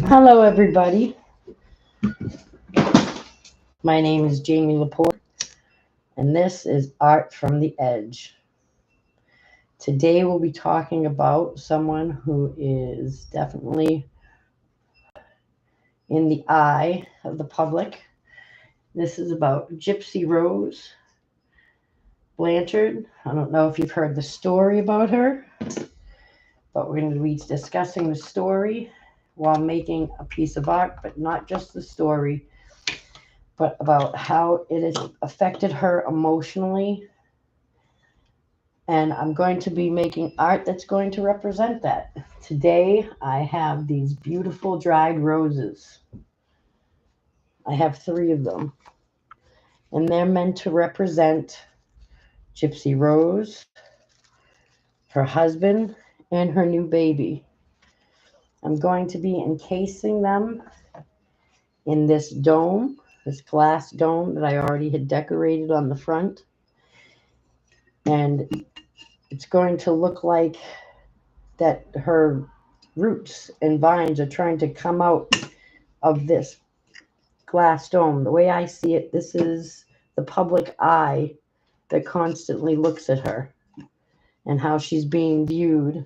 Hello, everybody. My name is Jamie Laporte, and this is Art from the Edge. Today, we'll be talking about someone who is definitely in the eye of the public. This is about Gypsy Rose Blanchard. I don't know if you've heard the story about her, but we're going to be discussing the story while making a piece of art, but not just the story, but about how it has affected her emotionally. And I'm going to be making art that's going to represent that. Today, I have these beautiful dried roses. I have 3 of them, and they're meant to represent Gypsy Rose, her husband, and her new baby. I'm going to be encasing them in this dome, this glass dome that I already had decorated on the front. And it's going to look like that her roots and vines are trying to come out of this glass dome. The way I see it, this is the public eye that constantly looks at her and how she's being viewed,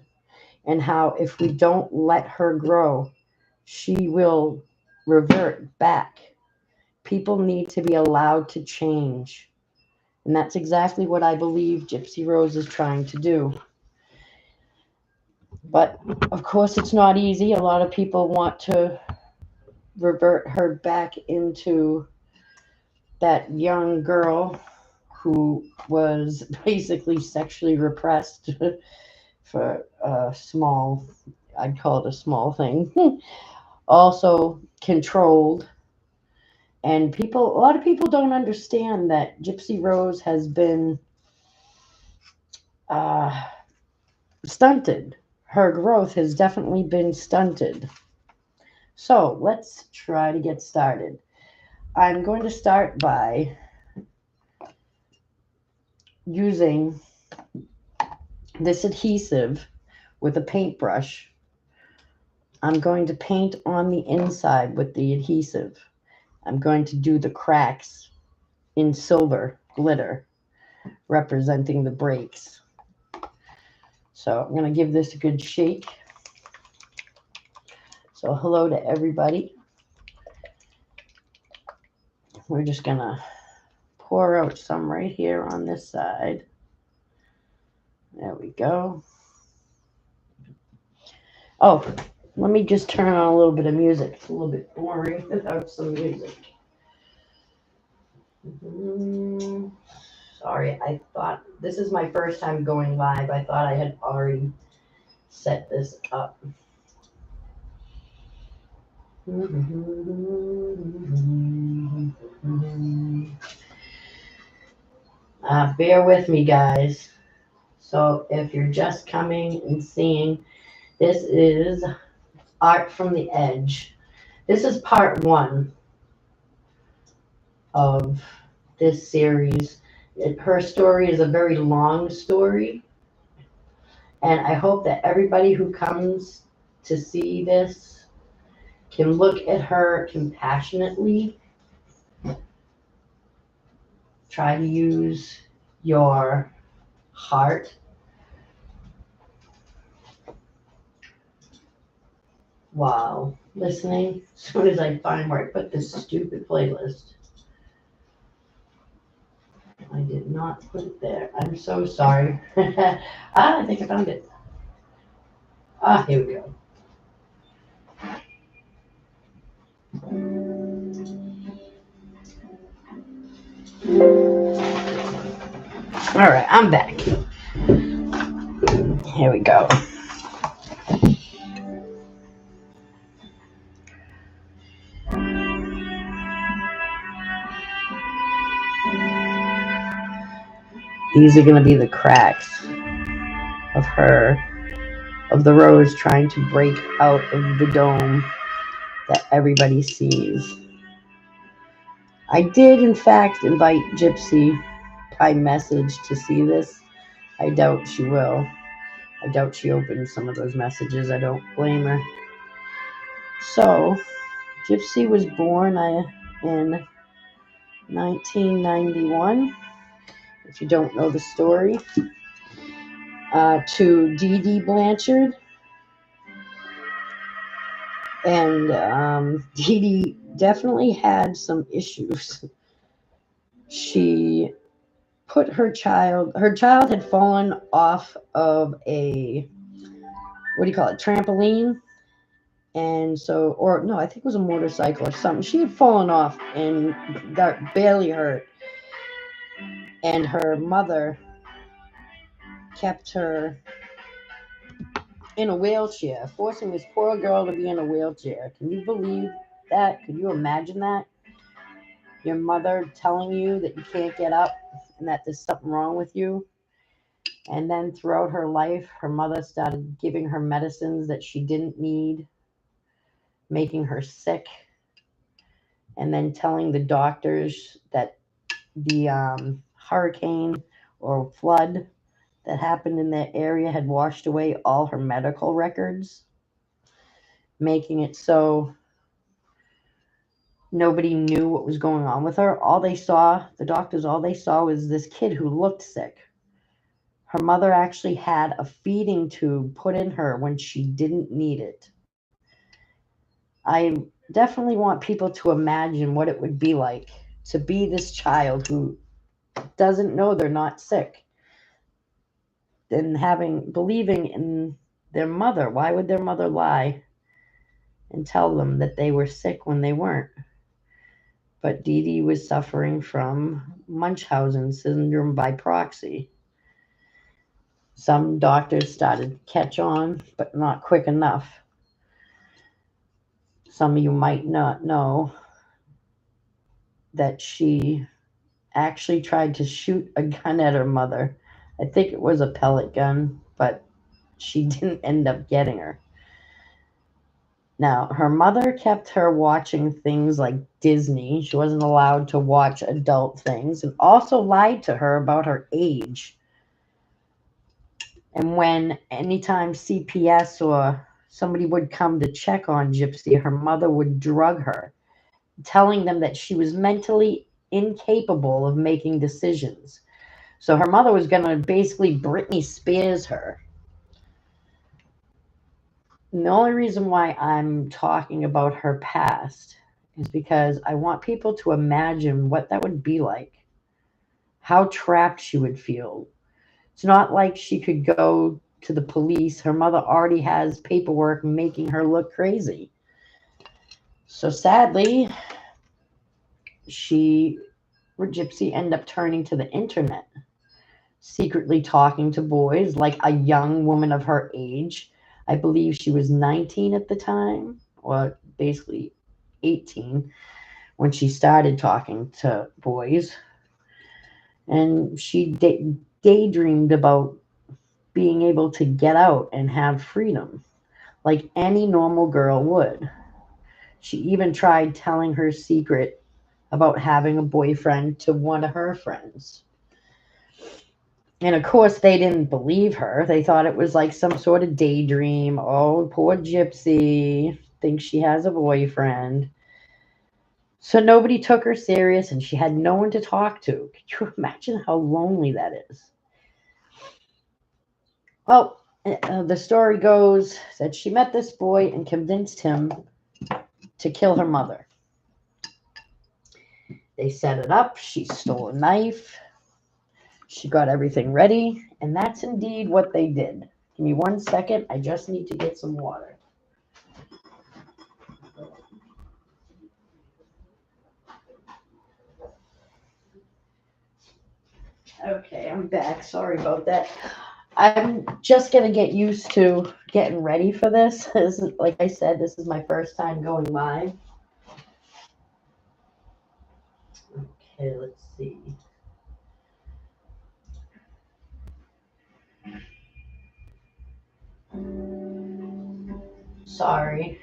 and how if we don't let her grow, she will revert back. People need to be allowed to change. And that's exactly what I believe Gypsy Rose is trying to do. But of course, it's not easy. A lot of people want to revert her back into that young girl who was basically sexually repressed for a small, I'd call it a small thing, also controlled. And a lot of people don't understand that Gypsy Rose has been stunted. Her growth has definitely been stunted. So let's try to get started. I'm going to start by using this adhesive with a paintbrush. I'm going to paint on the inside with the adhesive. I'm going to do the cracks in silver glitter, representing the breaks. So I'm going to give this a good shake. So hello to everybody. We're just going to pour out some right here on this side. There we go. Oh, let me just turn on a little bit of music. It's a little bit boring without some music. Sorry, I thought this is my first time going live. I thought I had already set this up. Bear with me, guys. So if you're just coming and seeing, this is Art from the Edge. This is part 1 of this series. Her story is a very long story, and I hope that everybody who comes to see this can look at her compassionately. Try to use your heart while listening. As soon as I find where I put this stupid playlist. I did not put it there. I'm so sorry. I think I found it. Here we go. All right, I'm back. Here we go. These are going to be the cracks of the rose trying to break out of the dome that everybody sees. I did, in fact, invite Gypsy by message to see this. I doubt she will. I doubt she opened some of those messages. I don't blame her. So, Gypsy was born in 1991, if you don't know the story, to Dee Dee Blanchard. And Dee Dee definitely had some issues. She put her child had fallen off of a, what do you call it, trampoline. And so, or no, I think it was a motorcycle or something. She had fallen off and got barely hurt. And her mother kept her in a wheelchair, forcing this poor girl to be in a wheelchair. Can you believe that? Could you imagine that? Your mother telling you that you can't get up and that there's something wrong with you. And then throughout her life, her mother started giving her medicines that she didn't need, making her sick, and then telling the doctors that the hurricane or flood that happened in that area had washed away all her medical records, making it so nobody knew what was going on with her. The doctors, all they saw was this kid who looked sick. Her mother actually had a feeding tube put in her when she didn't need it. I definitely want people to imagine what it would be like to be this child who doesn't know they're not sick, and believing in their mother. Why would their mother lie and tell them that they were sick when they weren't? But Dee Dee was suffering from Munchausen syndrome by proxy. Some doctors started to catch on, but not quick enough. Some of you might not know that she actually tried to shoot a gun at her mother. I think it was a pellet gun, but she didn't end up getting her. Now, her mother kept her watching things like Disney. She wasn't allowed to watch adult things, and also lied to her about her age. And when anytime CPS or somebody would come to check on Gypsy, her mother would drug her, telling them that she was mentally incapable of making decisions. So her mother was going to basically Britney Spears her. And the only reason why I'm talking about her past is because I want people to imagine what that would be like, how trapped she would feel. It's not like she could go to the police. Her mother already has paperwork making her look crazy. So sadly, Gypsy ended up turning to the internet, secretly talking to boys like a young woman of her age. I believe she was 19 at the time, or basically 18, when she started talking to boys. And she daydreamed about being able to get out and have freedom, like any normal girl would. She even tried telling her secret about having a boyfriend to one of her friends. And of course, they didn't believe her. They thought it was like some sort of daydream. Oh, poor Gypsy thinks she has a boyfriend. So nobody took her serious, and she had no one to talk to. Could you imagine how lonely that is? Well, the story goes that she met this boy and convinced him to kill her mother. They set it up. She stole a knife. She got everything ready, and that's indeed what they did. Give me 1 second. I just need to get some water. Okay, I'm back. Sorry about that. I'm just going to get used to getting ready for this. Like I said, this is my first time going live. Okay, let's see. Sorry.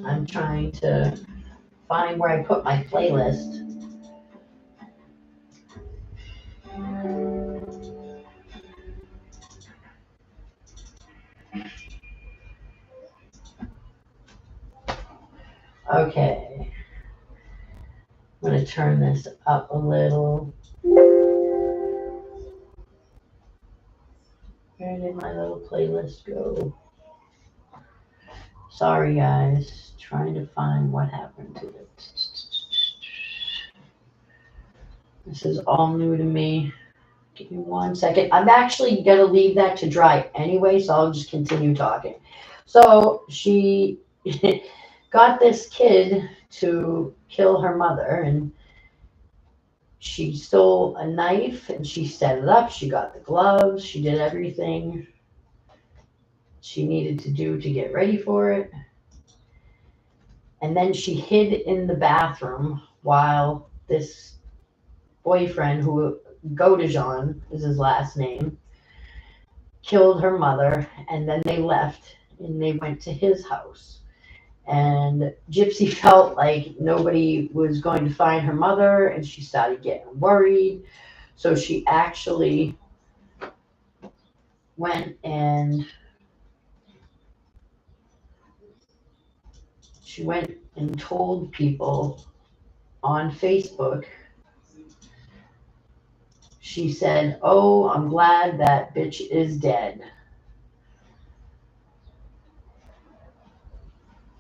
I'm trying to find where I put my playlist. Okay. I'm going to turn this up a little. Where did my little playlist go? Sorry, guys. Trying to find what happened to it. This is all new to me. Give me 1 second. I'm actually going to leave that to dry anyway, so I'll just continue talking. So she got this kid to kill her mother, and she stole a knife and she set it up. She got the gloves. She did everything she needed to do to get ready for it. And then she hid in the bathroom while this boyfriend, who Godejean is his last name, killed her mother. And then they left and they went to his house. And Gypsy felt like nobody was going to find her mother, and she started getting worried. So she actually went and told people on Facebook. She said, "Oh, I'm glad that bitch is dead."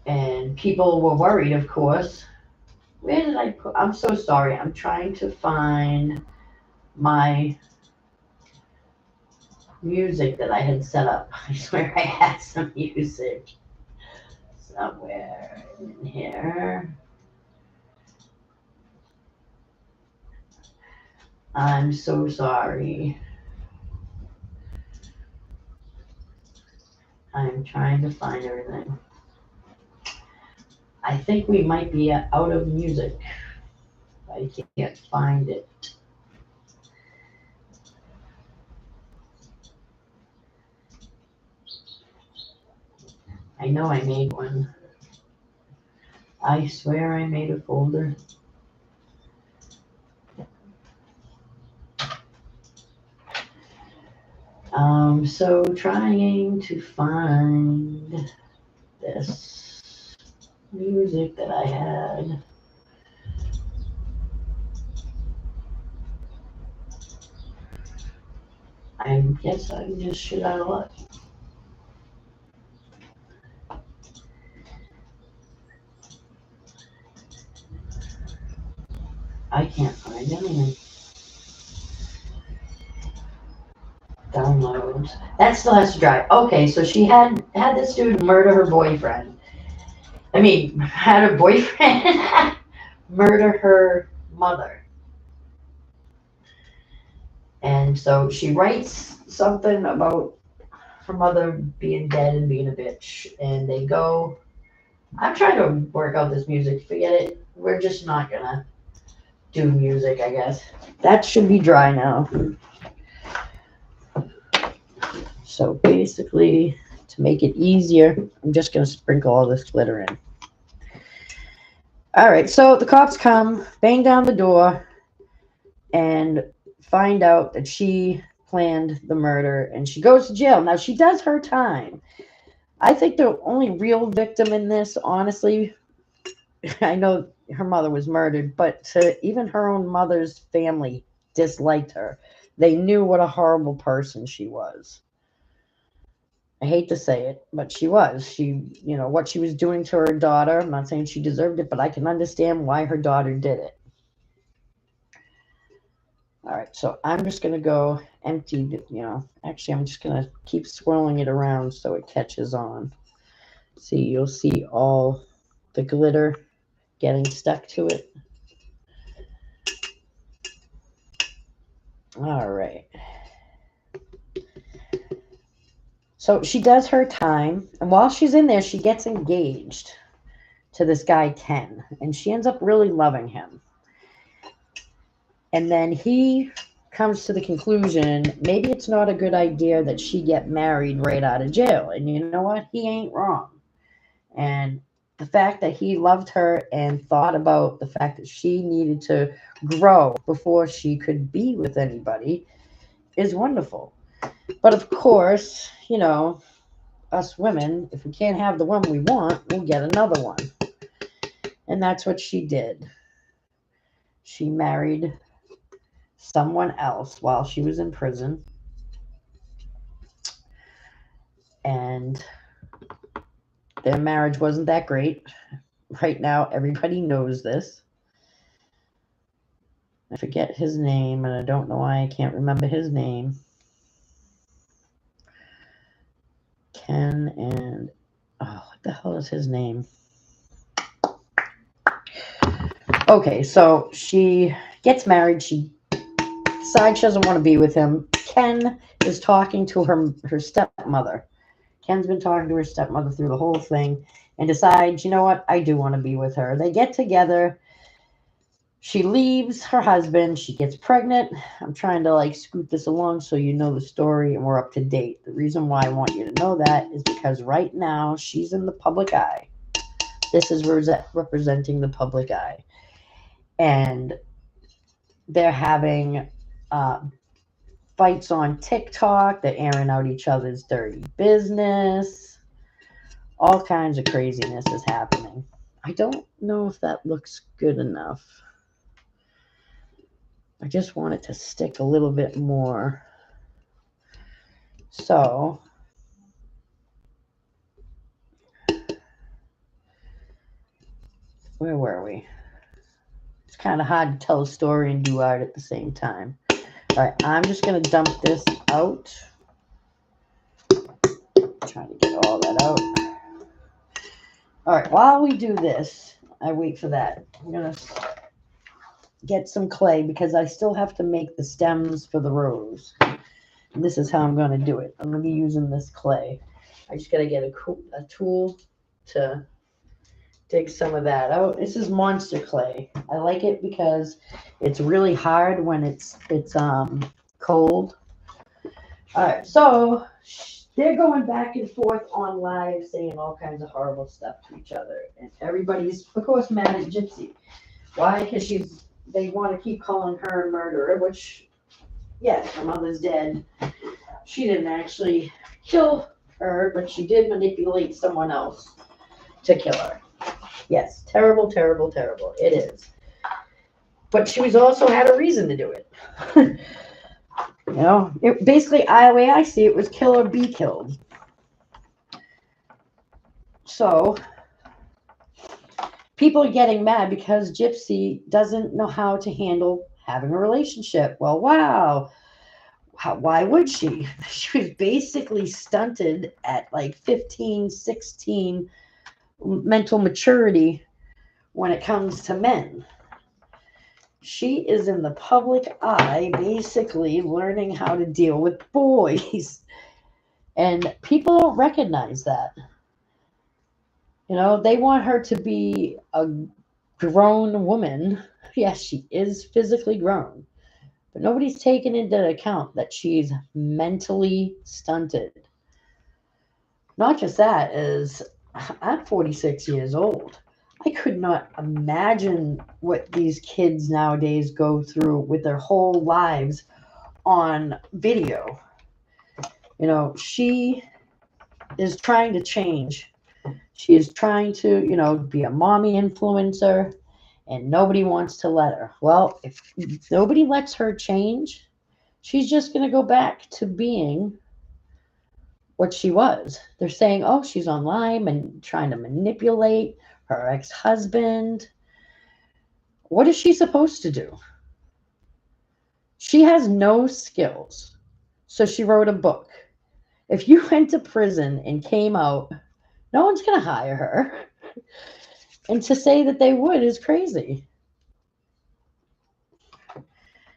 And people were worried, of course. Where did I put? I'm so sorry. I'm trying to find my music that I had set up. I swear I had some music somewhere in here. I'm so sorry. I'm trying to find everything. I think we might be out of music. I can't find it. I know I made one. I swear I made a folder. So trying to find this music that I had. I guess I'm just shit out of luck. I can't find anything. Downloads. That still has to dry. Okay, so she had this dude murder her boyfriend. I mean, had her boyfriend murder her mother. And so she writes something about her mother being dead and being a bitch. And they go, I'm trying to work out this music. Forget it. We're just not going to do music, I guess. That should be dry now. So basically, to make it easier, I'm just going to sprinkle all this glitter in. All right, so the cops come, bang down the door, and find out that she planned the murder, and she goes to jail. Now, she does her time. I think the only real victim in this, honestly, I know her mother was murdered, but even her own mother's family disliked her. They knew what a horrible person she was. I hate to say it, but she was. What she was doing to her daughter, I'm not saying she deserved it, but I can understand why her daughter did it. All right, so I'm just going to go empty, actually, I'm just going to keep swirling it around so it catches on. See, you'll see all the glitter getting stuck to it. All right. So she does her time, and while she's in there, she gets engaged to this guy, Ken, and she ends up really loving him. And then he comes to the conclusion, maybe it's not a good idea that she get married right out of jail. And you know what? He ain't wrong. And the fact that he loved her and thought about the fact that she needed to grow before she could be with anybody is wonderful. But of course, us women, if we can't have the one we want, we'll get another one. And that's what she did. She married someone else while she was in prison. And their marriage wasn't that great. Right now, everybody knows this. I forget his name, and I don't know why I can't remember his name. Ken and... oh, what the hell is his name? Okay, so she gets married. She decides she doesn't want to be with him. Ken is talking to her stepmother. Ken's been talking to her stepmother through the whole thing and decides, you know what, I do want to be with her. They get together. She leaves her husband. She gets pregnant. I'm trying to like scoot this along so you know the story and we're up to date. The reason why I want you to know that is because right now she's in the public eye. This is representing the public eye. And they're having fights on TikTok. They're airing out each other's dirty business. All kinds of craziness is happening. I don't know if that looks good enough. I just want it to stick a little bit more. So, where were we? It's kind of hard to tell a story and do art at the same time. All right, I'm just going to dump this out. Trying to get all that out. All right, while we do this, I wait for that. I'm going to get some clay because I still have to make the stems for the rose. And this is how I'm going to do it. I'm going to be using this clay. I just got to get a tool to dig some of that out. This is monster clay. I like it because it's really hard when it's cold. All right, so they're going back and forth on live saying all kinds of horrible stuff to each other. And everybody's, of course, mad at Gypsy. Why? Because they want to keep calling her a murderer, which, yes, her mother's dead. She didn't actually kill her, but she did manipulate someone else to kill her. Yes, terrible, terrible, terrible. It is. But she was also had a reason to do it. You know, basically, the way I see it was kill or be killed. So, people are getting mad because Gypsy doesn't know how to handle having a relationship. Well, wow. Why would she? She was basically stunted at like 15, 16 mental maturity when it comes to men. She is in the public eye, basically learning how to deal with boys. And people don't recognize that. You know, they want her to be a grown woman. Yes, she is physically grown. But nobody's taken into account that she's mentally stunted. Not just that, is I'm 46 years old. I could not imagine what these kids nowadays go through with their whole lives on video. You know, she is trying to change. She is trying to, you know, be a mommy influencer, and nobody wants to let her. Well, if nobody lets her change, she's just going to go back to being what she was. They're saying, oh, she's online and trying to manipulate her ex-husband. What is she supposed to do? She has no skills. So she wrote a book. If you went to prison and came out, no one's going to hire her. And to say that they would is crazy.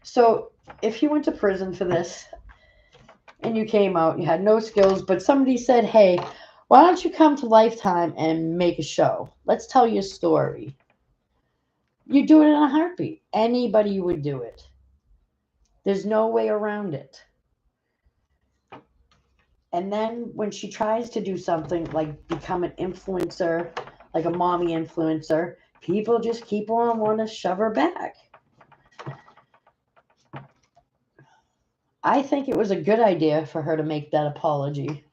So if you went to prison for this and you came out, you had no skills, but somebody said, hey, why don't you come to Lifetime and make a show? Let's tell your story. You do it in a heartbeat. Anybody would do it. There's no way around it. And then when she tries to do something like become an influencer, like a mommy influencer, people just keep on wanting to shove her back. I think it was a good idea for her to make that apology.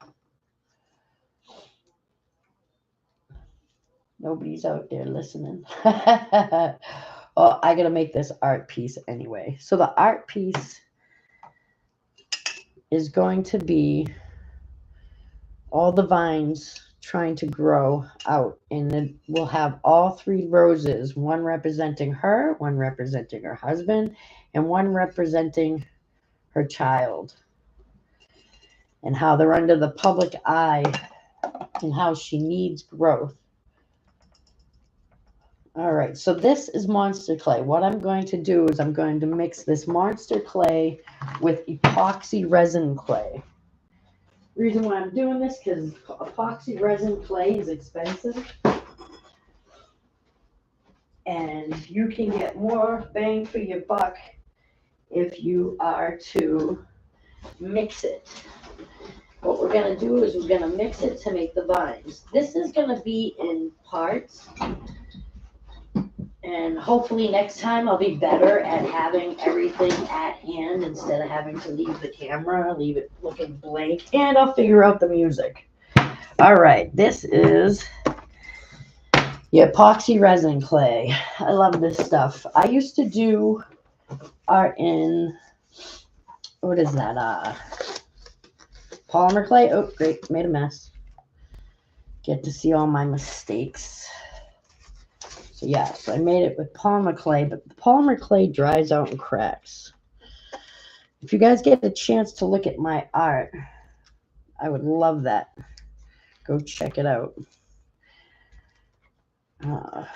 Nobody's out there listening. Oh, I gotta make this art piece anyway. So the art piece is going to be all the vines trying to grow out, and then we'll have all three roses, one representing her, one representing her husband, and one representing her child, and how they're under the public eye and how she needs growth. All right, so this is monster clay. What I'm going to do is I'm going to mix this monster clay with epoxy resin clay. Reason why I'm doing this, because epoxy resin clay is expensive, and you can get more bang for your buck if you are to mix it. What we're going to do is we're going to mix it to make the vines. This is going to be in parts, and hopefully next time I'll be better at having everything at hand instead of having to leave the camera, leave it looking blank, and I'll figure out the music. All right, this is the epoxy resin clay. I love this stuff. I used to do art in, what is that, polymer clay. Oh, great, made a mess. Get to see all my mistakes. So yeah, so I made it with polymer clay, but the polymer clay dries out and cracks. If you guys get a chance to look at my art, I would love that. Go check it out. All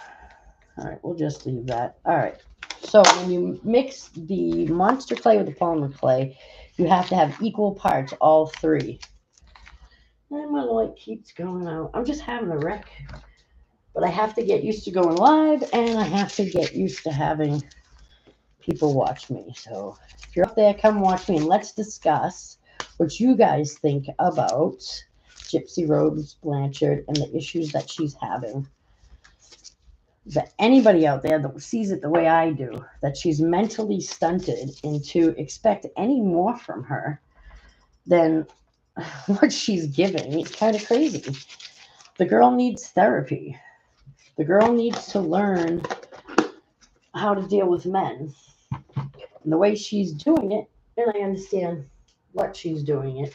right, we'll just leave that. All right, so when you mix the monster clay with the polymer clay, you have to have equal parts, all three. And my light keeps going out. I'm just having a wreck. But I have to get used to going live, and I have to get used to having people watch me. So if you're up there, come watch me, and let's discuss what you guys think about Gypsy Rose Blanchard and the issues that she's having. That anybody out there that sees it the way I do, that she's mentally stunted, and to expect any more from her than what she's giving, it's kind of crazy. The girl needs therapy. The girl needs to learn how to deal with men. And the way she's doing it, and I understand what she's doing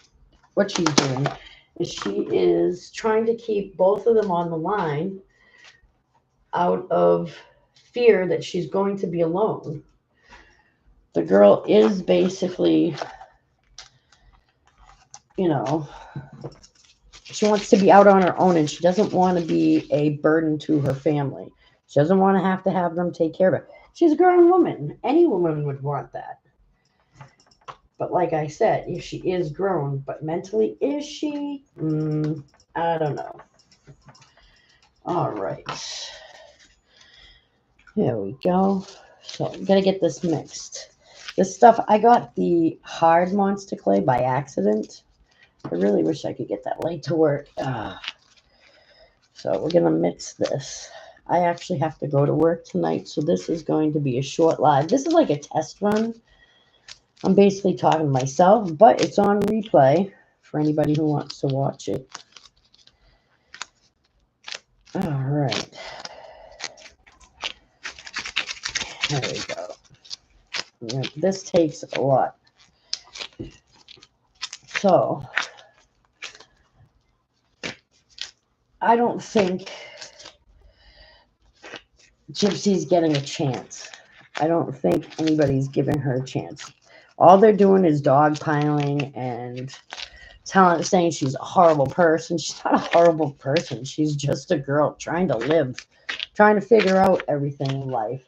is she is trying to keep both of them on the line out of fear that she's going to be alone. The girl is basically, she wants to be out on her own, and she doesn't want to be a burden to her family. She doesn't want to have them take care of her. She's a grown woman. Any woman would want that. But like I said, if she is grown, but mentally, is she? I don't know. All right. Here we go. So I'm going to get this mixed. This stuff, I got the hard monster clay by accident. I really wish I could get that light to work. So we're going to mix this. I actually have to go to work tonight, so this is going to be a short live. This is like a test run. I'm basically talking to myself, but it's on replay for anybody who wants to watch it. All right. There we go. Yeah, this takes a lot. So, I don't think Gypsy's getting a chance. I don't think anybody's giving her a chance. All they're doing is dogpiling and saying she's a horrible person. She's not a horrible person. She's just a girl trying to live, trying to figure out everything in life.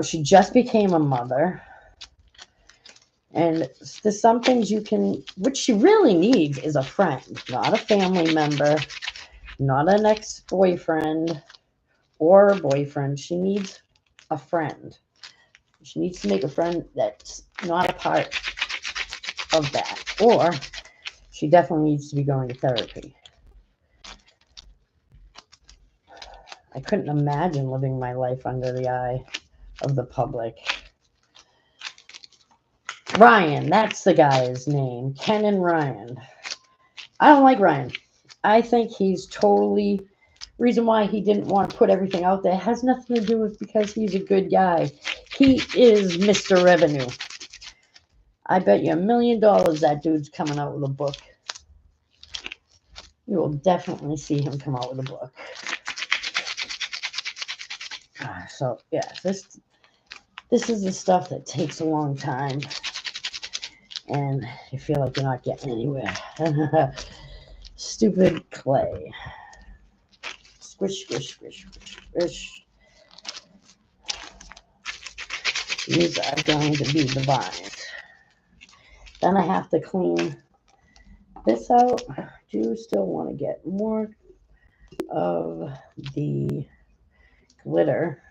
She just became a mother. And there's some things what she really needs is a friend, not a family member, not an ex-boyfriend or a boyfriend. She needs a friend. She needs to make a friend that's not a part of that. Or she definitely needs to be going to therapy. I couldn't imagine living my life under the eye of the public. Ryan, that's the guy's name. Ken and Ryan. I don't like Ryan. I think he's totally reason why he didn't want to put everything out there has nothing to do with because he's a good guy. He is Mr. Revenue. I bet you $1 million that dude's coming out with a book. You will definitely see him come out with a book. So yeah, this is the stuff that takes a long time, and you feel like you're not getting anywhere. Stupid clay. Squish, squish, squish, squish, squish. These are going to be the vines. Then I have to clean this out. I do still want to get more of the glitter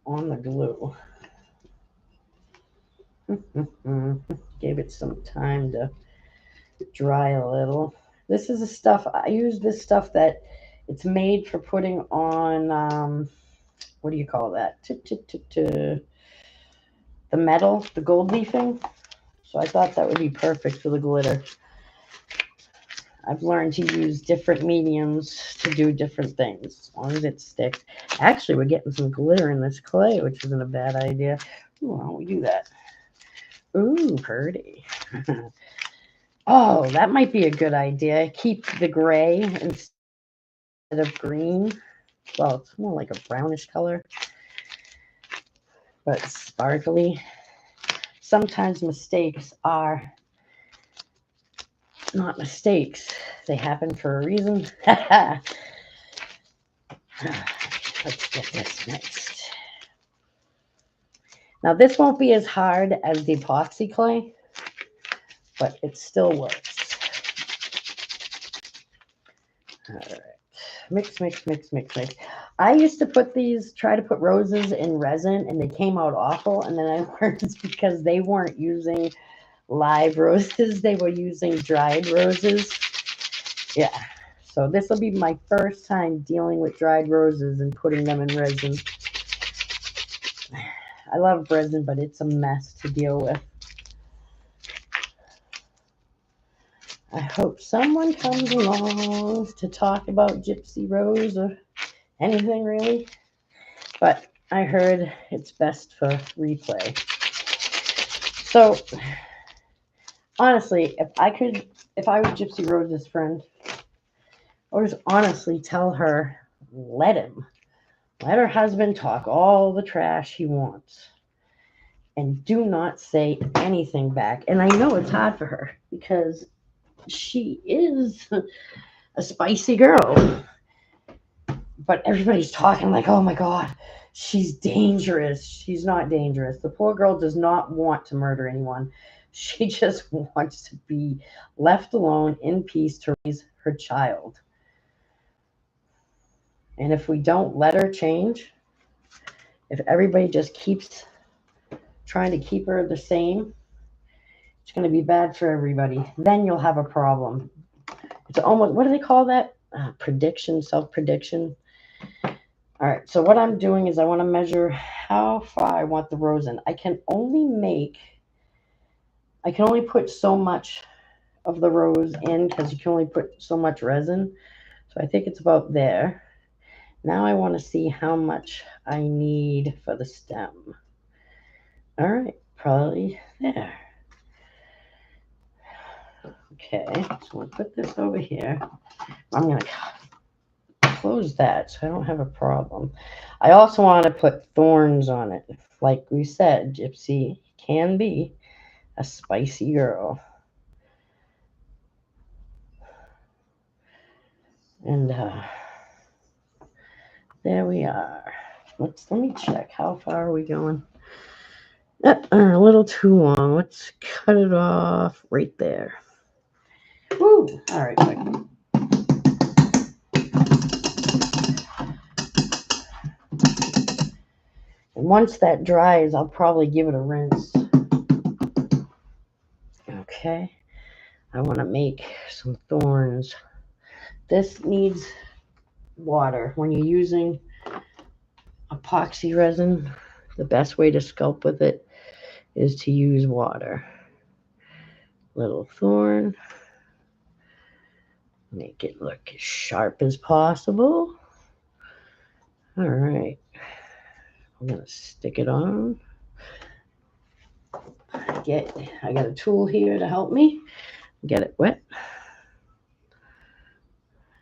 on the glue. Gave it some time to dry a little. This is the stuff, I use this stuff that it's made for putting on, what do you call that? The metal, the gold leafing. So I thought that would be perfect for the glitter. I've learned to use different mediums to do different things, as long as it sticks. Actually, we're getting some glitter in this clay, which isn't a bad idea. Ooh, why don't we do that? Ooh, pretty. Oh, that might be a good idea. Keep the gray instead of green. Well, it's more like a brownish color, but sparkly. Sometimes mistakes are not mistakes. They happen for a reason. Let's get this next. Now, this won't be as hard as the epoxy clay, but it still works. All right. Mix, mix, mix, mix, mix. I used to try to put roses in resin, and they came out awful. And then I learned it's because they weren't using live roses. They were using dried roses. Yeah. So this will be my first time dealing with dried roses and putting them in resin. I love resin, but it's a mess to deal with. I hope someone comes along to talk about Gypsy Rose or anything really. But I heard it's best for replay. So, honestly, if I was Gypsy Rose's friend, I would just honestly tell her, let her husband talk all the trash he wants. And do not say anything back. And I know it's hard for her because she is a spicy girl. But everybody's talking like, oh my God, she's dangerous. She's not dangerous. The poor girl does not want to murder anyone. She just wants to be left alone in peace to raise her child. And if we don't let her change, if everybody just keeps trying to keep her the same, it's going to be bad for everybody. Then you'll have a problem. It's almost, what do they call that? Prediction, self-prediction. All right, so what I'm doing is I want to measure how far I want the rose in. I can only put so much of the rose in because you can only put so much resin. So I think it's about there. Now I want to see how much I need for the stem. All right, probably there. Okay, so I'm going to put this over here. I'm going to close that so I don't have a problem. I also want to put thorns on it. Like we said, Gypsy can be a spicy girl. And there we are. Let me check. How far are we going? A little too long. Let's cut it off right there. Woo! All right, quick. And once that dries, I'll probably give it a rinse. Okay. I want to make some thorns. This needs water. When you're using epoxy resin, the best way to sculpt with it is to use water. Little thorn. Make it look as sharp as possible. All right. I'm going to stick it on. I got a tool here to help me get it wet.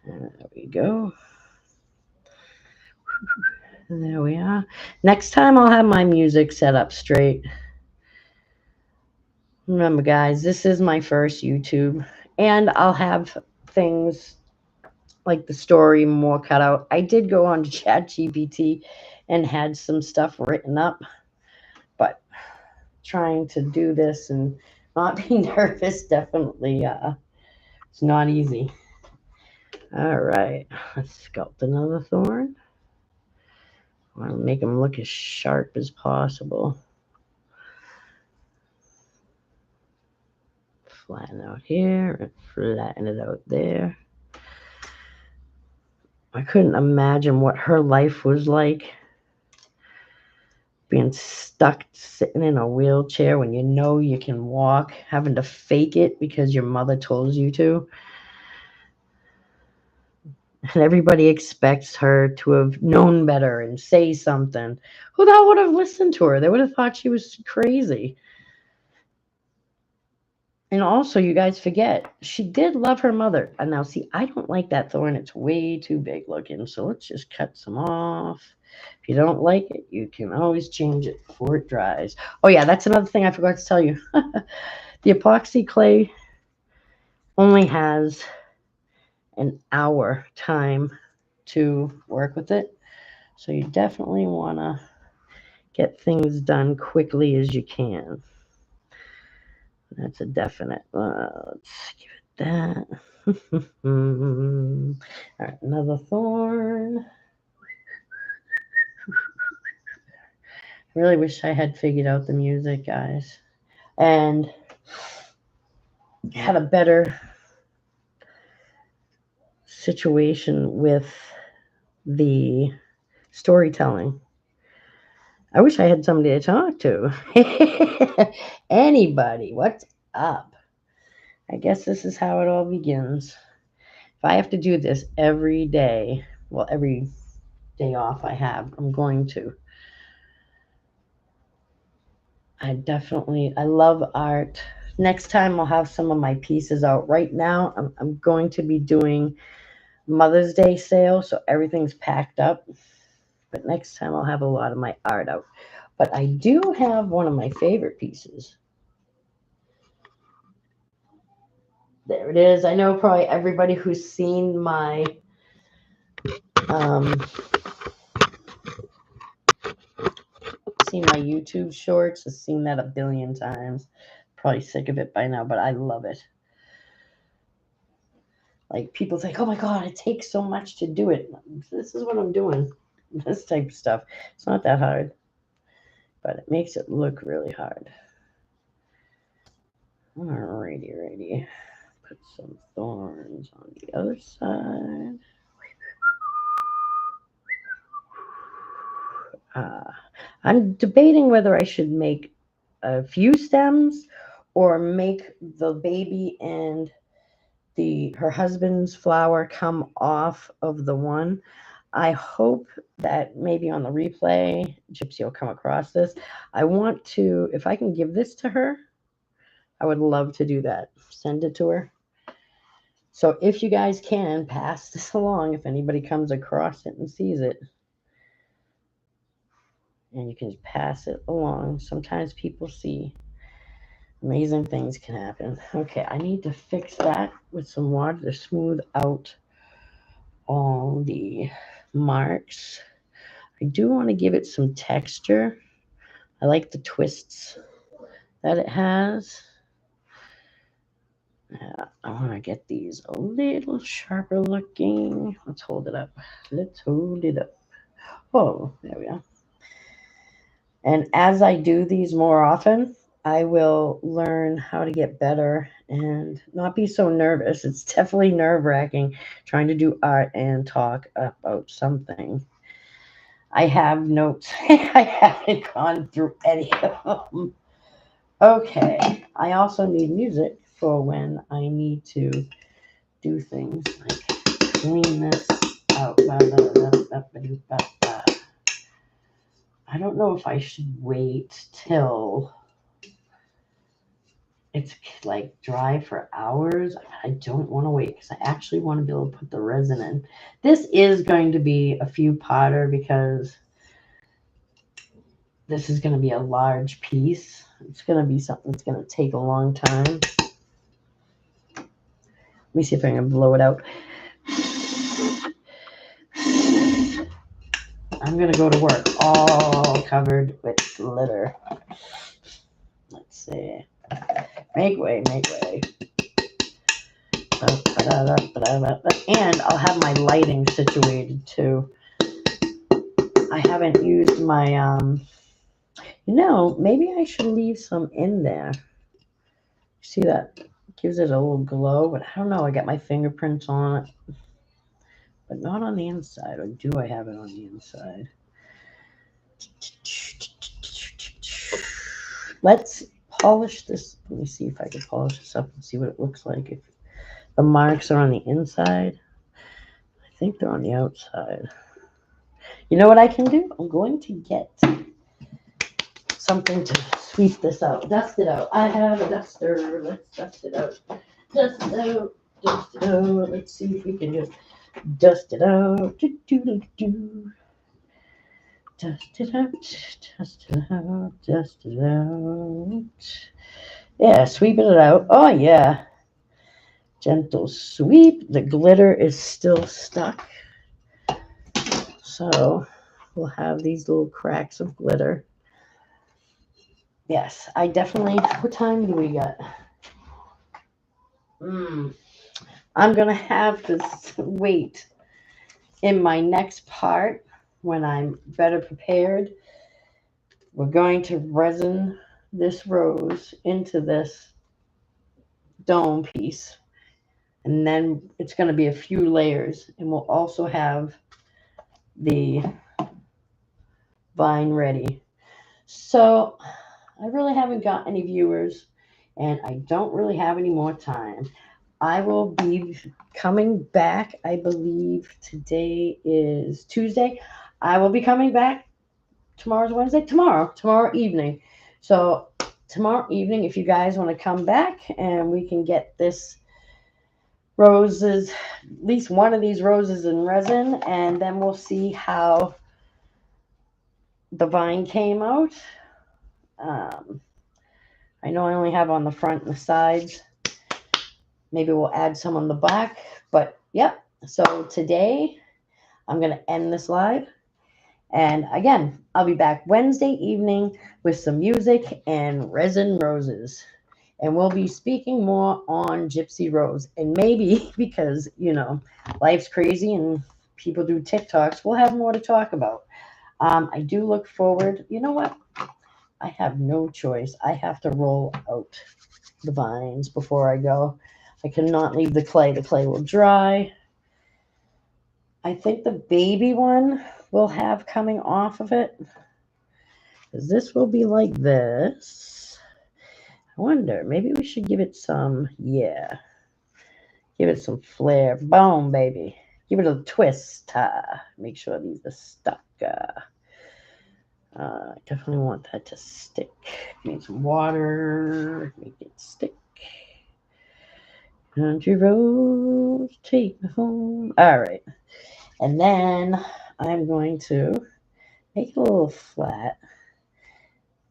There we go. There we are. Next time I'll have my music set up straight. Remember, guys, this is my first YouTube, and I'll have things like the story more cut out. I did go on to ChatGPT and had some stuff written up, but trying to do this and not be nervous definitely it's not easy. All right, let's sculpt another thorn. I want to make them look as sharp as possible. Flatten out here and flatten it out there. I couldn't imagine what her life was like, being stuck sitting in a wheelchair when you know you can walk, having to fake it because your mother told you to. And everybody expects her to have known better and say something. Who the hell would have listened to her? They would have thought she was crazy. And also, you guys forget, she did love her mother. And now, see, I don't like that thorn. It's way too big looking. So let's just cut some off. If you don't like it, you can always change it before it dries. Oh, yeah, that's another thing I forgot to tell you. The epoxy clay only has an hour time to work with it. So you definitely want to get things done quickly as you can. That's a definite. Let's give it that. All right, another thorn. I really wish I had figured out the music, guys, and had a better situation with the storytelling. I wish I had somebody to talk to. Anybody, what's up? I guess this is how it all begins. If I have to do this every day, well, every day off I have, I'm going to. I love art. Next time I'll have some of my pieces out. Right now, I'm going to be doing Mother's Day sale, so everything's packed up. But next time I'll have a lot of my art out. But I do have one of my favorite pieces. There it is. I know probably everybody who's seen my YouTube shorts has seen that a billion times. Probably sick of it by now, but I love it. Like, people think, oh my God, it takes so much to do it. This is what I'm doing. This type of stuff. It's not that hard, but it makes it look really hard. Alrighty. Put some thorns on the other side. I'm debating whether I should make a few stems or make the baby and her husband's flower come off of the one. I hope that maybe on the replay, Gypsy will come across this. I want to, if I can give this to her, I would love to do that. Send it to her. So if you guys can, pass this along if anybody comes across it and sees it. And you can pass it along. Sometimes people see amazing things can happen. Okay, I need to fix that with some water to smooth out all the marks. I do want to give it some texture. I like the twists that it has. I want to get these a little sharper looking. Let's hold it up. Oh, there we are. And as I do these more often, I will learn how to get better and not be so nervous. It's definitely nerve-wracking trying to do art and talk about something. I have notes. I haven't gone through any of them. Okay. I also need music for when I need to do things like clean this out. I don't know if I should wait till it's like dry for hours. I don't want to wait because I actually want to be able to put the resin in. This is going to be a few potter because this is going to be a large piece. It's going to be something that's going to take a long time. Let me see if I can blow it out. I'm going to go to work all covered with glitter. Let's see. Make way, make way. And I'll have my lighting situated too. I haven't used my, maybe I should leave some in there. See that? Gives it a little glow, but I don't know. I got my fingerprints on it, but not on the inside. Or do I have it on the inside? Let's polish this. Let me see if I can polish this up and see what it looks like. If the marks are on the inside, I think they're on the outside. You know what I can do? I'm going to get something to sweep this out, dust it out. I have a duster. Let's dust it out. Dust it out. Dust it out. Let's see if we can just dust it out. Do, do, do, do. Dust it out. Dust it out. Dust it out. Yeah, sweeping it out. Oh, yeah. Gentle sweep. The glitter is still stuck. So we'll have these little cracks of glitter. Yes, I definitely. What time do we got? I'm going to have to wait in my next part when I'm better prepared. We're going to resin this rose into this dome piece. And then it's going to be a few layers. And we'll also have the vine ready. So I really haven't got any viewers. And I don't really have any more time. I will be coming back. I believe today is Tuesday. I will be coming back. Tomorrow's Wednesday. Tomorrow evening. So tomorrow evening, if you guys want to come back and we can get this roses, at least one of these roses in resin, and then we'll see how the vine came out. I know I only have on the front and the sides. Maybe we'll add some on the back. But, yep. So today, I'm going to end this live. And, again, I'll be back Wednesday evening with some music and resin roses. And we'll be speaking more on Gypsy Rose. And maybe because, life's crazy and people do TikToks, we'll have more to talk about. I do look forward. You know what? I have no choice. I have to roll out the vines before I go. I cannot leave the clay. The clay will dry. I think the baby one will have coming off of it. This will be like this. I wonder, maybe we should give it some, give it some flair. Boom, baby. Give it a twist. Make sure these are stuck. I definitely want that to stick. Need some water. Make it stick. Country roads take me home. All right. And then I'm going to make it a little flat.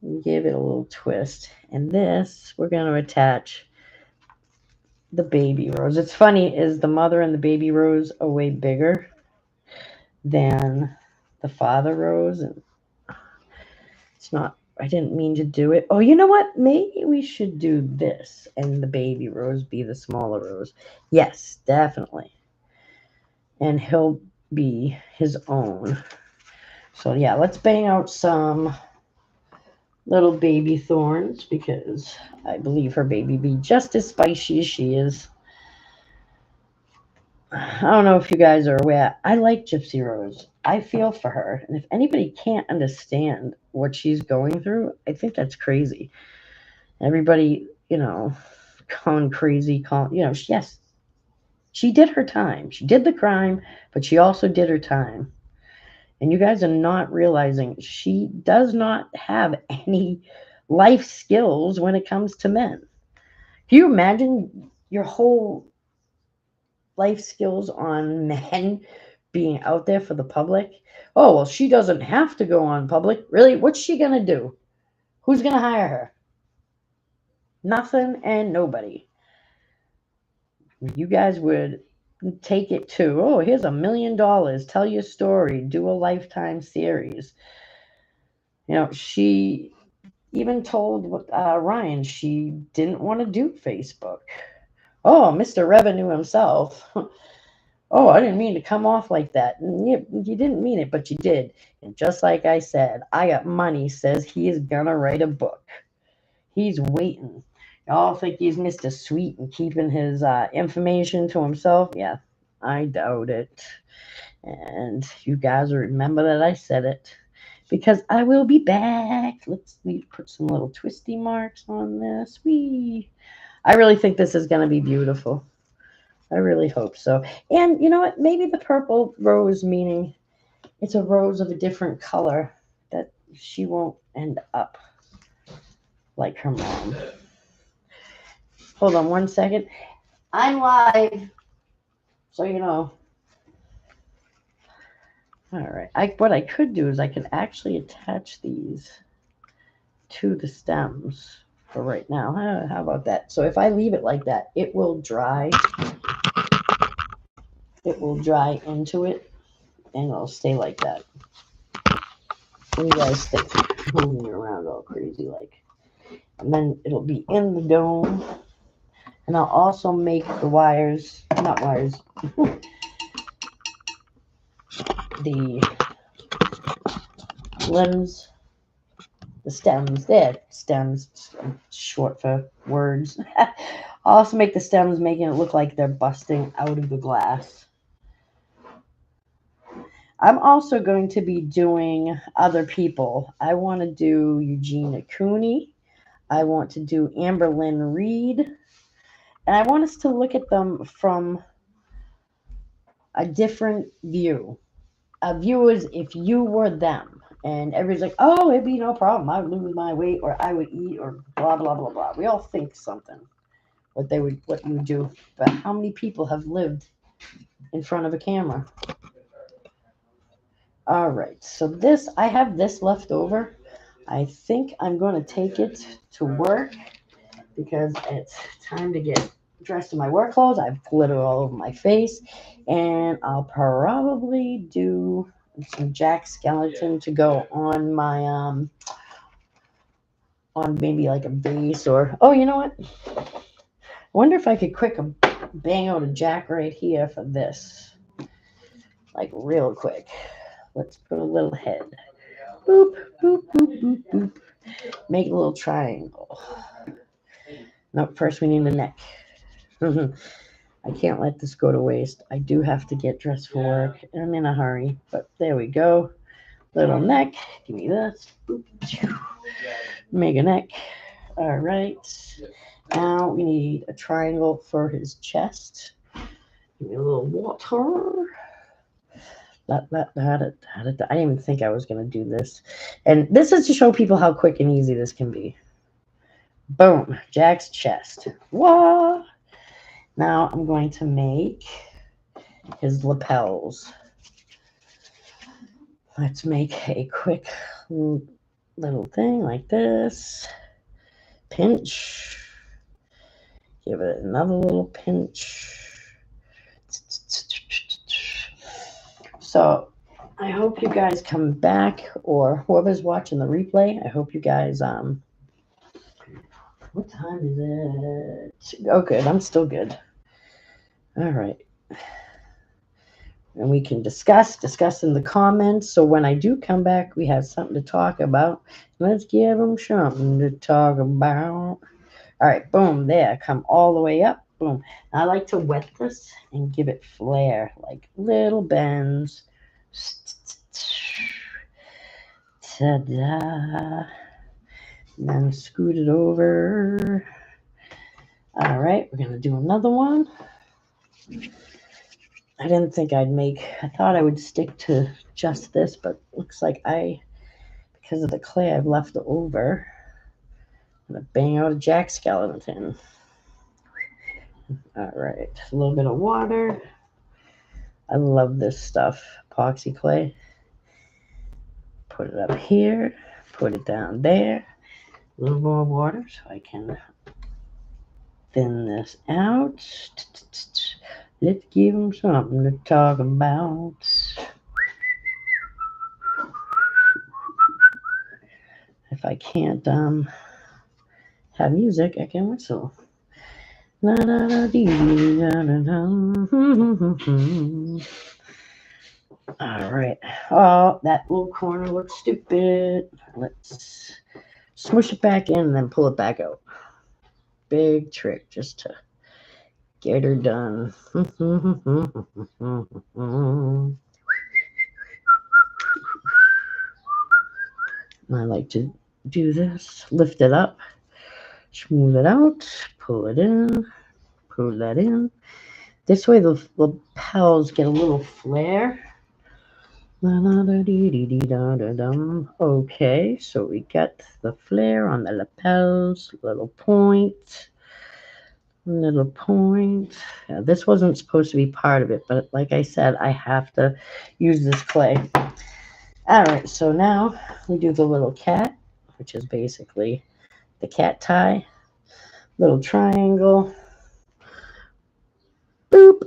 And give it a little twist. And this, we're going to attach the baby rose. It's funny, is the mother and the baby rose are way bigger than the father rose. And it's not, I didn't mean to do it. Oh, you know what? Maybe we should do this and the baby rose be the smaller rose. Yes, definitely. And he'll be his own. So, yeah, let's bang out some little baby thorns because I believe her baby be just as spicy as she is. I don't know if you guys are aware. I like Gypsy Rose. I feel for her. And if anybody can't understand what she's going through, I think that's crazy. Everybody, going crazy, yes, She did her time. She did the crime, but she also did her time. And you guys are not realizing she does not have any life skills when it comes to men. Can you imagine your whole life skills on men being out there for the public? Oh, well, she doesn't have to go on public. Really? What's she going to do? Who's going to hire her? Nothing and nobody. You guys would take it to, oh, here's $1 million. Tell your story. Do a Lifetime series. She even told Ryan she didn't want to do Facebook. Oh, Mr. Revenue himself. Oh, I didn't mean to come off like that. You didn't mean it, but you did. And just like I said, I Got Money says he is going to write a book. He's waiting. Y'all think he's Mr. Sweet and keeping his information to himself? Yeah, I doubt it. And you guys remember that I said it. Because I will be back. Let's put some little twisty marks on this. I really think this is going to be beautiful. I really hope so. And you know what? Maybe the purple rose, meaning it's a rose of a different color, that she won't end up like her mom. Hold on one second. I'm live, so you know. All right. What I could do is I could actually attach these to the stems for right now. How about that? So if I leave it like that, it will dry. It will dry into it, and it'll stay like that. What do you guys think? Moving it around all crazy like. And then it'll be in the dome. And I'll also make the wires, not wires, the limbs, the stems. There, stems, short for words. I'll also make the stems, making it look like they're busting out of the glass. I'm also going to be doing other people. I want to do Eugenia Cooney. I want to do Amberlynn Reed. And I want us to look at them from a different view. A view is if you were them. And everybody's like, oh, it'd be no problem. I would lose my weight, or I would eat, or blah, blah, blah, blah. We all think something, what you would do. But how many people have lived in front of a camera? All right, so I have this left over. I think I'm going to take it to work because it's time to get dressed in my work clothes. I have glitter all over my face, and I'll probably do some Jack Skellington to go on my on maybe like a base, or oh, you know what? I wonder if I could bang out a Jack right here for this, like real quick. Let's put a little head. Boop, boop, boop, boop, boop. Make a little triangle. Nope, first we need the neck. I can't let this go to waste. I do have to get dressed for work. I'm in a hurry, but there we go. Little neck. Give me this. Boop. Make a neck. All right. Now we need a triangle for his chest. Give me a little water. I didn't even think I was going to do this. And this is to show people how quick and easy this can be. Boom. Jack's chest. Whoa. Now I'm going to make his lapels. Let's make a quick little thing like this. Pinch. Give it another little pinch. So I hope you guys come back, or whoever's watching the replay, I hope you guys, what time is it? Oh, good. I'm still good. All right. And we can discuss in the comments. So when I do come back, we have something to talk about. Let's give them something to talk about. All right, boom, there. Come all the way up. Boom. I like to wet this and give it flair, like little bends. Ta-da. And then scoot it over. All right, we're going to do another one. I didn't think I thought I would stick to just this, but looks like because of the clay I've left over, I'm going to bang out a jack skeleton. All right, a little bit of water. I love this stuff, epoxy clay. Put it up here, put it down there. A little more water so I can thin this out. Let's give them something to talk about. If I can't have music, I can whistle. La da da dee da da da. All right. Oh, that little corner looks stupid. Let's smush it back in and then pull it back out. Big trick just to get her done. I like to do this. Lift it up. Smooth it out. Pull it in. Pull that in. This way the lapels get a little flare. Okay, so we got the flare on the lapels, little point. Yeah, this wasn't supposed to be part of it, but like I said, I have to use this clay. All right, so now we do the little cat, which is basically the cat tie. Little triangle. Boop.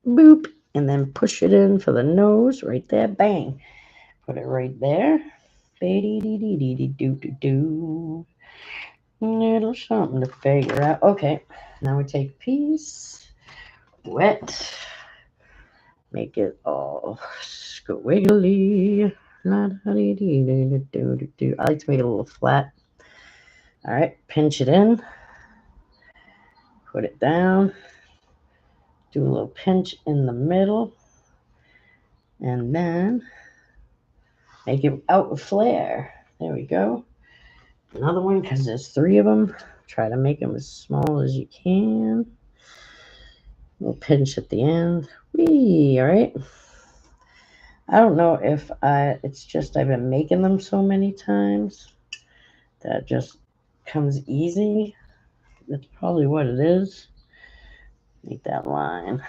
Boop. And then push it in for the nose right there. Bang. Put it right there. Do. Little something to figure out. Okay. Now we take a piece. Wet. Make it all squiggly. I like to make it a little flat. All right. Pinch it in. Put it down. Do a little pinch in the middle. And then make it out with flare. There we go. Another one because there's 3 of them. Try to make them as small as you can. A little pinch at the end. Whee, all right. I don't know if it's just I've been making them so many times that just comes easy. That's probably what it is. Make that line.